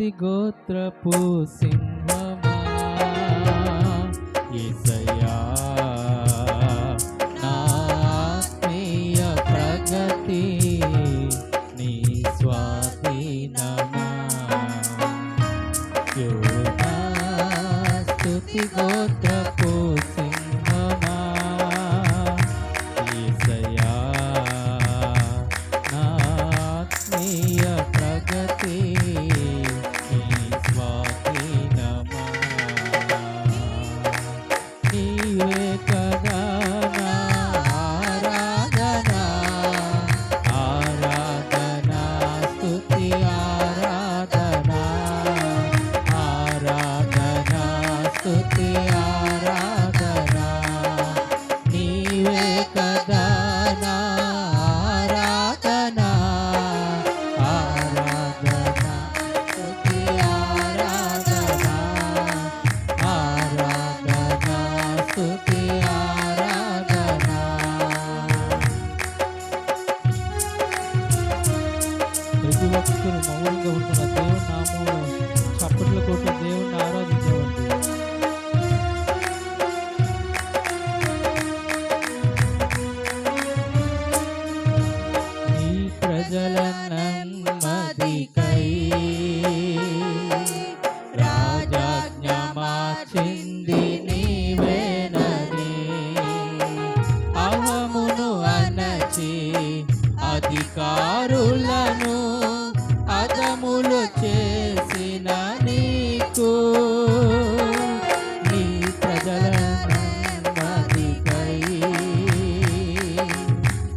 స్తుతి గోత్రపు సింహమా యేసయ్యా నా ఆత్మీయ ప్రగతి నీ స్వాధీనమా యోనా స్తుతి గోత్రపు సింహమా యేసయ్యా నా ఆత్మీయ ప్రగతి నీ స్వాధీనమా నీవే కదా నా ఆరాధన ఆరాధన స్తుతి ఆరాధన ఆరాధన స్తుతి ఆరాధన నీవే కదా నా ఆరాధన ఆరాధన స్తుతి ఆరాధన ఆరాధన స్తుతి ఆరాధన ప్రతి ఒక్కరు మౌనంగా ఉంటున్న దేవుని నామములో చప్పట్లు కొట్టి దేవుని ఆరాధించవండి. నీ ప్రజల నెమ్మదికై రాజాజ్ఞ మార్చింది నీవేనని అహమును అణచి అధికారులను అదములు చేసిన నీకు నీ ప్రజల నెమ్మదికై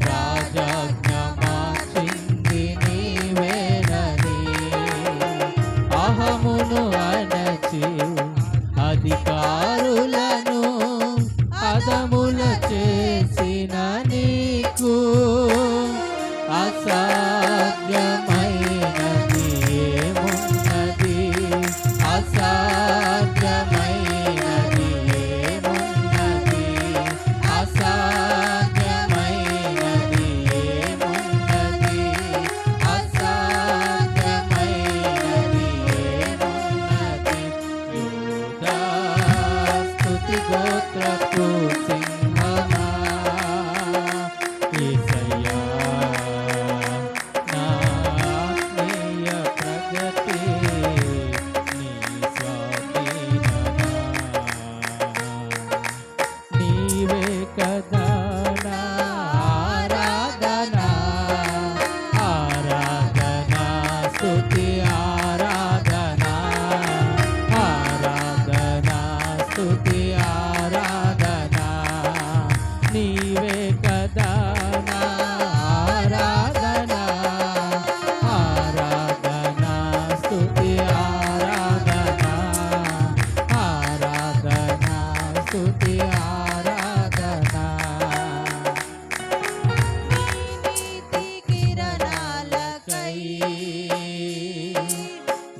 రాజాజ్ఞ మార్చింది నీవేనని అహమును అణచి అధికారులను అదముల చేసిన నీకు అసాధ్యమైనది ఏమున్నది అసాధ్యమైనది ఏమున్నది అసాధ్యమైనది ఏమున్నది అసాధ్యమైనది ఏమున్నది యూదా స్తుతి గోత్రపు సింహమా యేసయ్యా నా ఆత్మీయ ప్రగతి నీ స్వాధీనమా నీవే కదా నా ఆరాధన ఆరాధన స్తుతి ఆరాధన ఆరాధన స్తుతి ఆరాధన నీవే కదా నా ఆరాధన ఆరాధన స్తుతి ఆరాధన ఆరాధన స్తుతి ఆరాధన నీతి కిరణాలకై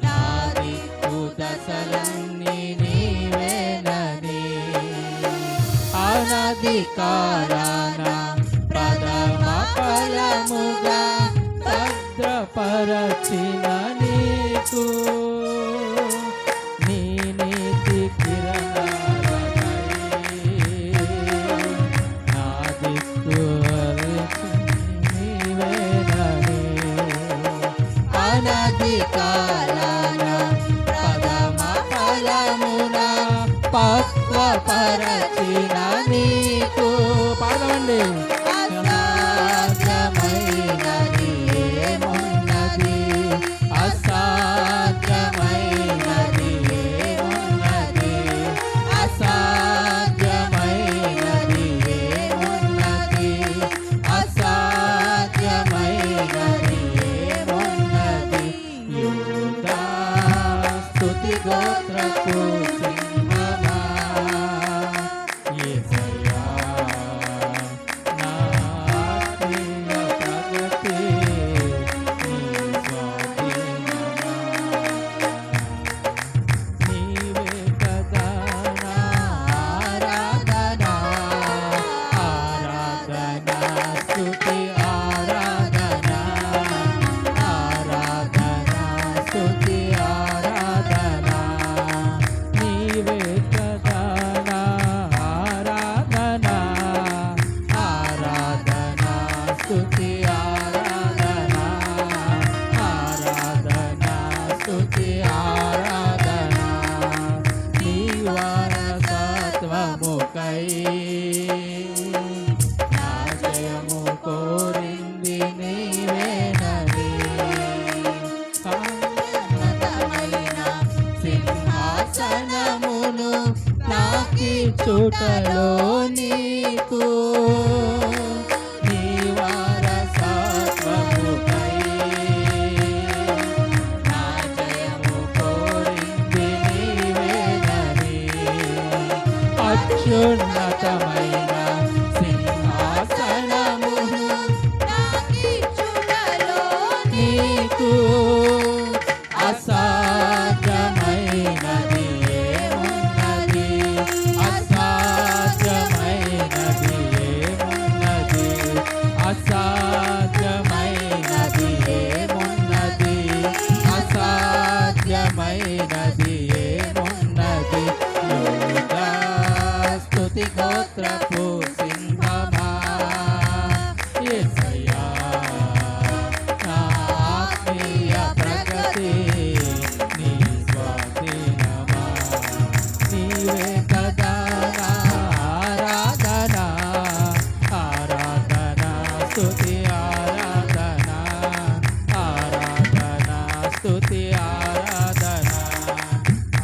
నా దిక్కు దశలన్నీ నీవేనని అనధికారాన ప్రథమ ఫలముగా భద్రపరచిన నీకు నీ నీతి కిరణాలకై నా దిక్కు నీవేనని అనధికారాన ప్రథమ ఫలమున పక్వపరచిన నీకు పాడమండి అసాధ్యమైనది ఏమున్నది అసాధ్యమైనది ఏమున్నది అసాధ్యమైనది ఏమున్నది అసాధ్యమైనది ఏమున్నది యూదా స్తుతి ఆరాధన ఆరాధన స్తుతి ఆరాధన నీ వారసత్వముకై నా జయము కోరింది నీవేనని ఉన్నతమైన సింహాసనమును నాకిచ్చుటలో నీకు నీ వారసత్వముకై నా జయము కోరింది నీవేనని అత్యున్నతమైన సింహాసనమును నాకిచ్చుటలో నీకు అసాధ్యమైనది ఏమున్నది అసాధ్యమైనది ఏమున్నది అసాధ్యమైనది ఏమున్నది అసాధ్యమైనది ఏమున్నది యోగా స్తుతి గోత్రపు సింహమా యేసయ్యా నా ఆత్మీయ ప్రగతి నీ స్వాధీనమా నీవే కదా నా ఆరాధన ఆరాధన స్తుతి ఆరాధన ఆరాధన స్తుతి ఆరాధన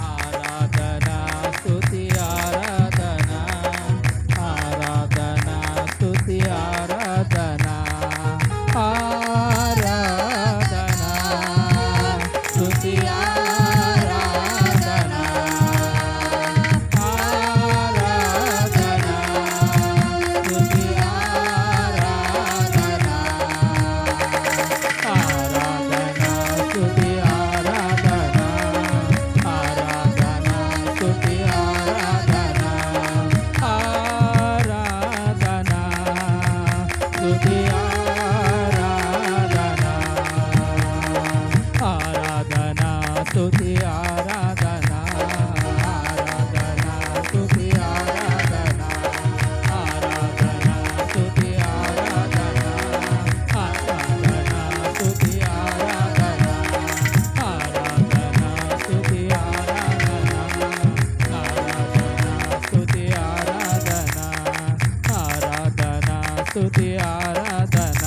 ఆరాధన స్తుతి ఆరాధన ఆరాధన స్తుతి ఆరాధన ఆరాధన స్తుతి ఆరాధన ఆరాధన స్తుతి ఆరాధన ఆరాధన స్తుతి ఆరాధన ఆరాధన స్తుతి ఆరాధన ఆరాధన స్తుతి ఆరాధన ఆరాధన స్తుతి ఆరాధన ఆరాధన స్తుతి ఆరాధన ఆరాధన స్తుతి ఆరాధన ఆరాధన స్తుతి ఆరాధన ఆరాధన స్తుతి ఆరాధన ఆరాధన స్తుతి ఆరాధన ఆరాధన స్తుతి ఆరాధన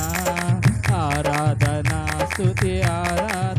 ఆరాధన స్తుతి ఆరాధన